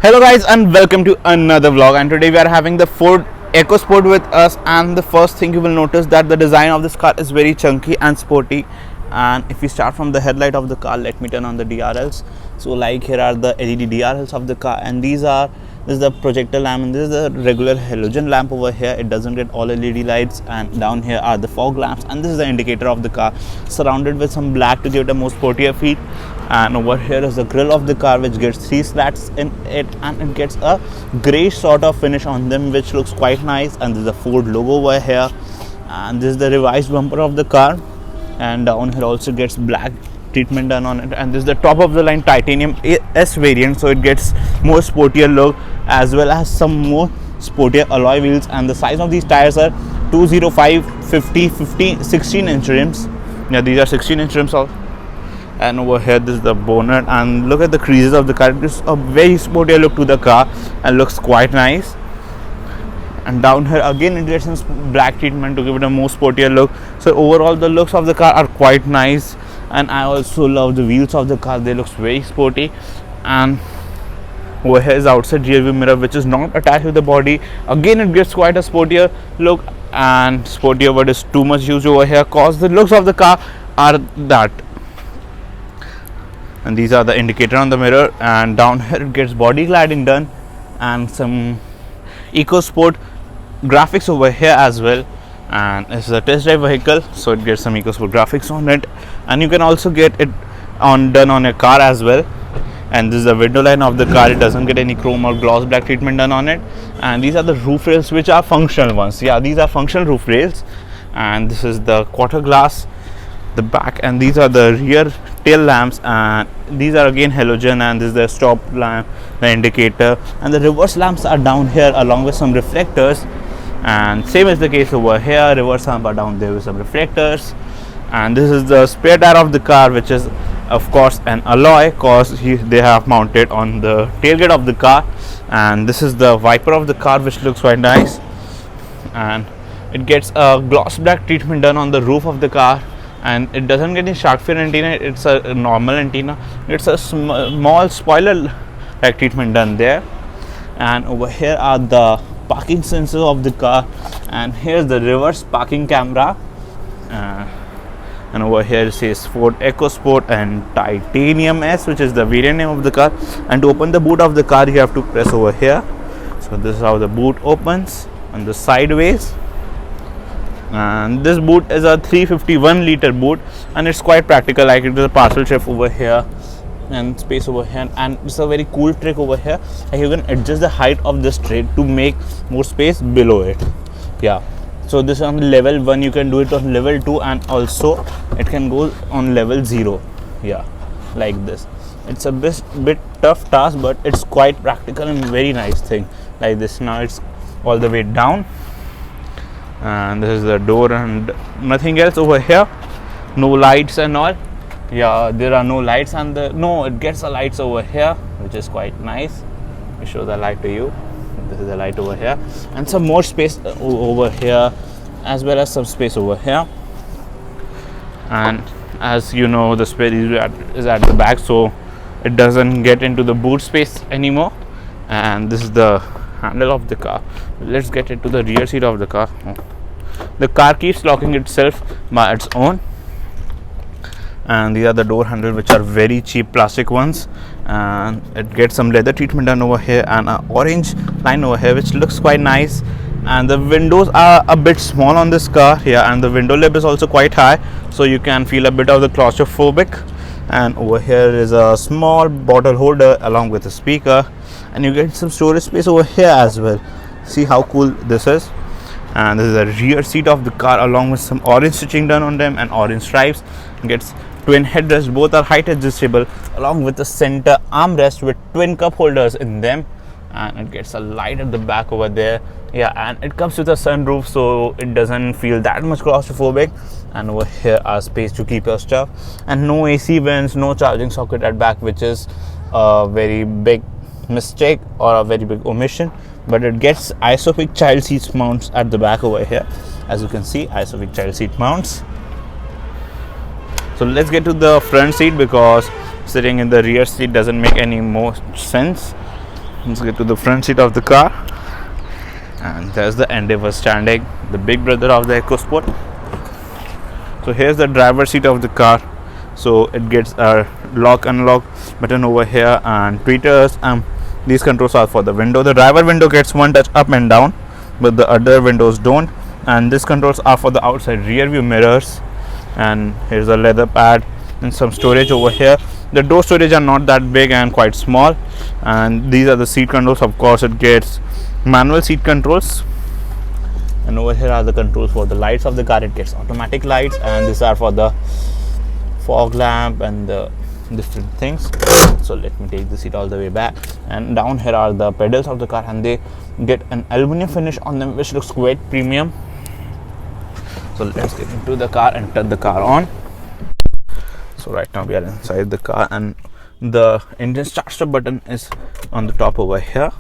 Hello guys and welcome to another vlog, and today we are having the Ford EcoSport with us. And the first thing you will notice that the design of this car is very chunky and sporty. And if we start from the headlight of the car, let me turn on the DRLs. So like here are the LED DRLs of the car, and this is the projector lamp, and this is the regular halogen lamp over here. It doesn't get all LED lights, and down here are the fog lamps, and this is the indicator of the car, surrounded with some black to give it a more sportier feel. And over here is the grille of the car, which gets 3 slats in it, and it gets a grey sort of finish on them, which looks quite nice. And there's a Ford logo over here, and this is the revised bumper of the car, and down here also gets black treatment done on it. And this is the top of the line titanium S variant, so it gets more sportier look as well as some more sportier alloy wheels. And the size of these tires are 205 50 15 16 inch rims. Yeah, these are 16 inch rims. And over here this is the bonnet, and look at the creases of the car. It gives a very sportier look to the car and looks quite nice. And down here again it gets some black treatment to give it a more sportier look. So overall the looks of the car are quite nice, and I also love the wheels of the car. They look very sporty. And over here is the outside rear view mirror, which is not attached to the body. Again it gives quite a sportier look, and sportier word is too much used over here cause the looks of the car are that. And these are the indicator on the mirror, and down here it gets body cladding done and some EcoSport graphics over here as well. And it's a test drive vehicle, so it gets some EcoSport graphics on it, and you can also get it done on your car as well. And this is the window line of the car. It doesn't get any chrome or gloss black treatment done on it. And these are the roof rails, which are functional ones. Yeah, these are functional roof rails. And this is the quarter glass, the back, and these are the rear tail lamps, and these are again halogen. And this is the stop lamp, the indicator, and the reverse lamps are down here along with some reflectors. And same is the case over here, reverse lamp are down there with some reflectors. And this is the spare tire of the car, which is of course an alloy cause they have mounted on the tailgate of the car. And this is the wiper of the car, which looks quite nice, and it gets a gloss black treatment done on the roof of the car. And it doesn't get any shark fin antenna, it's a normal antenna. It's a small spoiler like treatment done there. And over here are the parking sensors of the car, and here's the reverse parking camera. And over here it says Ford EcoSport and Titanium S, which is the variant name of the car. And to open the boot of the car, you have to press over here. So this is how the boot opens on the sideways. And this boot is a 351 liter boot, and it's quite practical. Like it is a parcel shelf over here and space over here. And it's a very cool trick over here, like you can adjust the height of this tray to make more space below it. Yeah, so this is on level 1. You can do it on level 2, and also it can go on level 0. Yeah, like this. It's a bit tough task, but it's quite practical and very nice thing like this. Now it's all the way down, and this is the door and nothing else over here. No lights and all. Yeah, there are no lights, and it gets the lights over here, which is quite nice. Let me show the light to you. This is the light over here, and some more space over here, as well as some space over here. And as you know, the space is at the back, so it doesn't get into the boot space anymore. And this is the handle of the car. Let's get into the rear seat of the car. The car keeps locking itself by its own. And these are the door handles, which are very cheap plastic ones, and it gets some leather treatment done over here, and an orange line over here, which looks quite nice. And the windows are a bit small on this car. Yeah, and the window lip is also quite high, so you can feel a bit of the claustrophobic. And over here is a small bottle holder along with a speaker, and you get some storage space over here as well. See how cool this is. And this is the rear seat of the car, along with some orange stitching done on them and orange stripes. It gets twin headrests, both are height adjustable, along with the center armrest with twin cup holders in them. And it gets a light at the back over there. Yeah, and it comes with a sunroof, so it doesn't feel that much claustrophobic. And over here are space to keep your stuff, and no AC vents, no charging socket at back, which is a very big mistake or a very big omission. But it gets ISOFIX child seat mounts at the back over here. As you can see, ISOFIX child seat mounts. So let's get to the front seat, because sitting in the rear seat doesn't make any more sense. Let's get to the front seat of the car, and there's the Endeavour standing, the big brother of the EcoSport. So here's the driver's seat of the car. So it gets a lock unlock button over here and tweeters. These controls are for the window. The driver window gets one touch up and down, but the other windows don't. And these controls are for the outside rear view mirrors. And here's a leather pad and some storage over here. The door storage are not that big and quite small. And these are the seat controls. Of course, it gets manual seat controls. And over here are the controls for the lights of the car. It gets automatic lights, and these are for the fog lamp and the different things. So let me take the seat all the way back, and down here are the pedals of the car, and they get an aluminum finish on them, which looks quite premium. So let's get into the car and turn the car on. So right now we are inside the car, and the engine start stop button is on the top over here.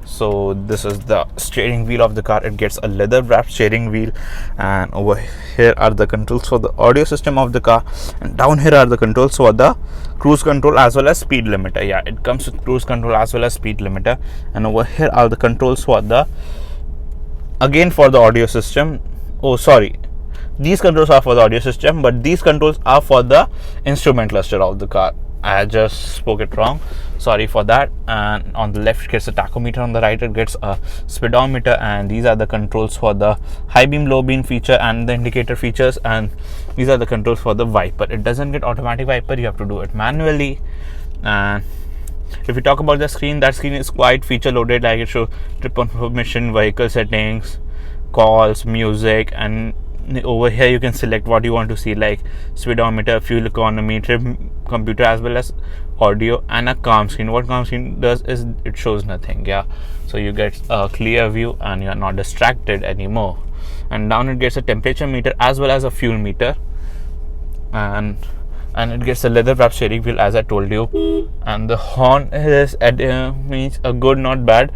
So this is the steering wheel of the car. It gets a leather wrapped steering wheel, and over here are the controls for the audio system of the car, and down here are the controls for the cruise control as well as speed limiter. Yeah, it comes with cruise control as well as speed limiter. And over here are the controls for the, again for the audio system. Oh sorry, these controls are for the audio system, but these controls are for the instrument cluster of the car. I just spoke it wrong, sorry for that. And on the left it gets a tachometer, on the right it gets a speedometer, and these are the controls for the high beam, low beam feature and the indicator features, and these are the controls for the wiper. It doesn't get automatic wiper, you have to do it manually. And if we talk about the screen, that screen is quite feature loaded, like it shows trip information, vehicle settings, calls, music, and over here you can select what you want to see, like speedometer, fuel economy, trip computer, as well as audio, and a calm screen. What calm screen does is it shows nothing. Yeah, so you get a clear view and you are not distracted anymore. And down it gets a temperature meter as well as a fuel meter, and it gets a leather wrapped steering wheel, as I told you. And the horn is means a good, not bad.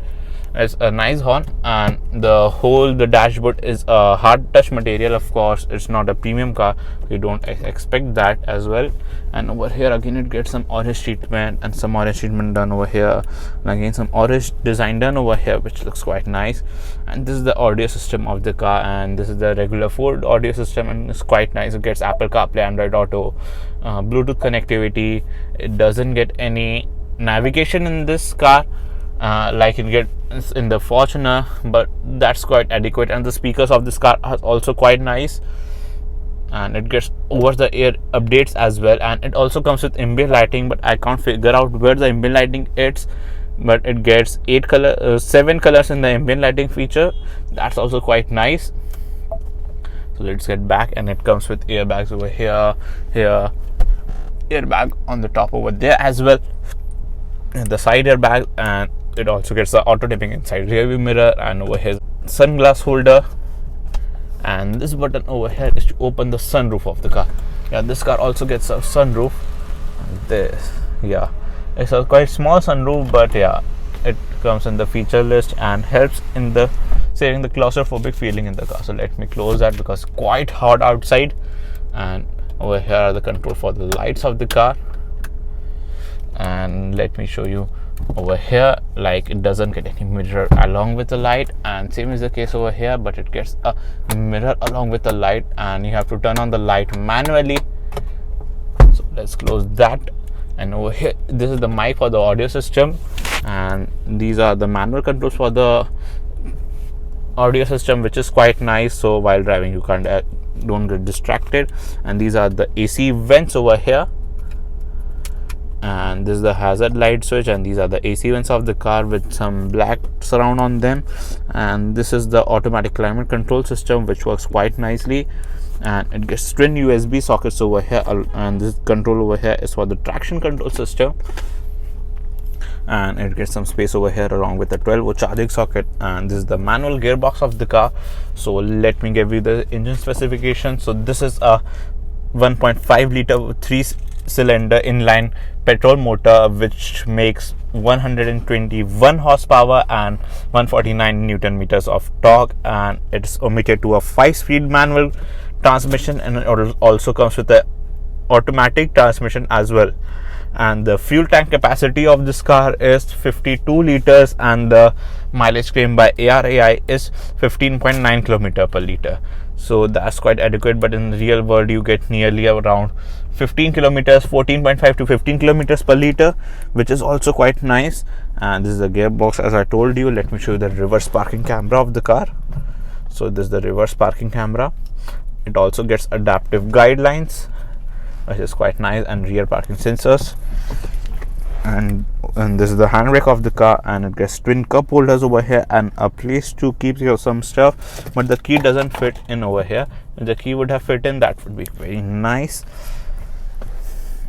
It's a nice horn, and the dashboard is a hard touch material. Of course, it's not a premium car, you don't expect that as well. And over here again it gets some orange treatment, and some orange treatment done over here, and again some orange design done over here, which looks quite nice. And this is the audio system of the car, and this is the regular Ford audio system, and it's quite nice. It gets Apple CarPlay, Android Auto, Bluetooth connectivity. It doesn't get any navigation in this car like it gets in the Fortuner, but that's quite adequate. And the speakers of this car are also quite nice, and it gets over the air updates as well. And it also comes with ambient lighting, but I can't figure out where the ambient lighting is. But it gets 7 colors in the ambient lighting feature. That's also quite nice. So let's get back, and it comes with airbags over here, airbag on the top over there as well, and the side airbag, and it also gets the auto dimming inside rear view mirror, and over here sunglass holder. And this button over here is to open the sunroof of the car. Yeah, this car also gets a sunroof. This, yeah, it's a quite small sunroof, but yeah, it comes in the feature list and helps in the saving the claustrophobic feeling in the car. So let me close that because it's quite hot outside. And over here are the control for the lights of the car, and let me show you over here. Like, it doesn't get any mirror along with the light, and same is the case over here, but it gets a mirror along with the light, and you have to turn on the light manually. So let's close that. And over here, this is the mic for the audio system, and these are the manual controls for the audio system, which is quite nice. So while driving you don't get distracted. And these are the AC vents over here, and this is the hazard light switch, and these are the AC vents of the car with some black surround on them. And this is the automatic climate control system, which works quite nicely, and it gets twin USB sockets over here. And this control over here is for the traction control system, and it gets some space over here along with the 12-volt charging socket. And this is the manual gearbox of the car. So let me give you the engine specification. So this is a 1.5 liter 3-cylinder inline petrol motor, which makes 121 horsepower and 149 newton meters of torque, and it's omitted to a 5-speed manual transmission, and it also comes with a automatic transmission as well. And the fuel tank capacity of this car is 52 liters, and the mileage claimed by ARAI is 15.9 kilometer per liter. So that's quite adequate, but in the real world you get nearly around 15 kilometers, 14.5 to 15 kilometers per liter, which is also quite nice. And this is the gearbox, as I told you. Let me show you the reverse parking camera of the car. So this is the reverse parking camera. It also gets adaptive guidelines, which is quite nice, and rear parking sensors. And this is the handbrake of the car, and it gets twin cup holders over here and a place to keep your some stuff, but the key doesn't fit in over here. If the key would have fit in, that would be very nice.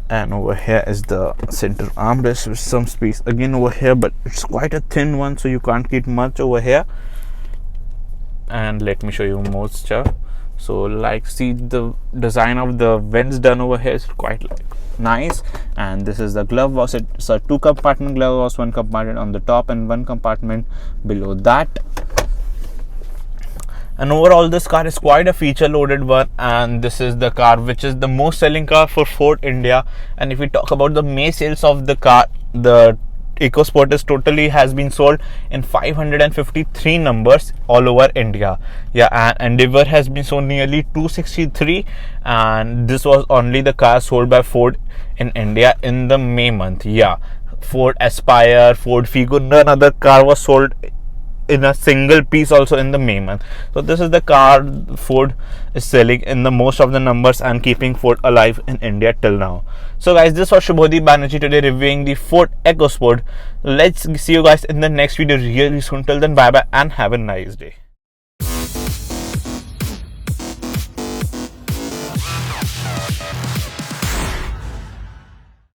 And over here is the center armrest with some space again over here, but it's quite a thin one, so you can't keep much over here. And let me show you more stuff. So like, see the design of the vents done over here is quite nice. And this is the glove box. It's a 2-compartment glove box, 1 compartment on the top and 1 compartment below that. And overall this car is quite a feature loaded one, and this is the car which is the most selling car for Ford India. And if we talk about the May sales of the car, the EcoSport is totally has been sold in 553 numbers all over India. Yeah, and Endeavour has been sold nearly 263, and this was only the car sold by Ford in India in the May month. Yeah, Ford Aspire, Ford Figo, none other car was sold in a single piece also in the May month. So this is the car Ford is selling in the most of the numbers and keeping Ford alive in India till now. So guys, this was Shubhodeep Banerjee today reviewing the Ford EcoSport. Let's see you guys in the next video really soon. Till then, bye bye and have a nice day.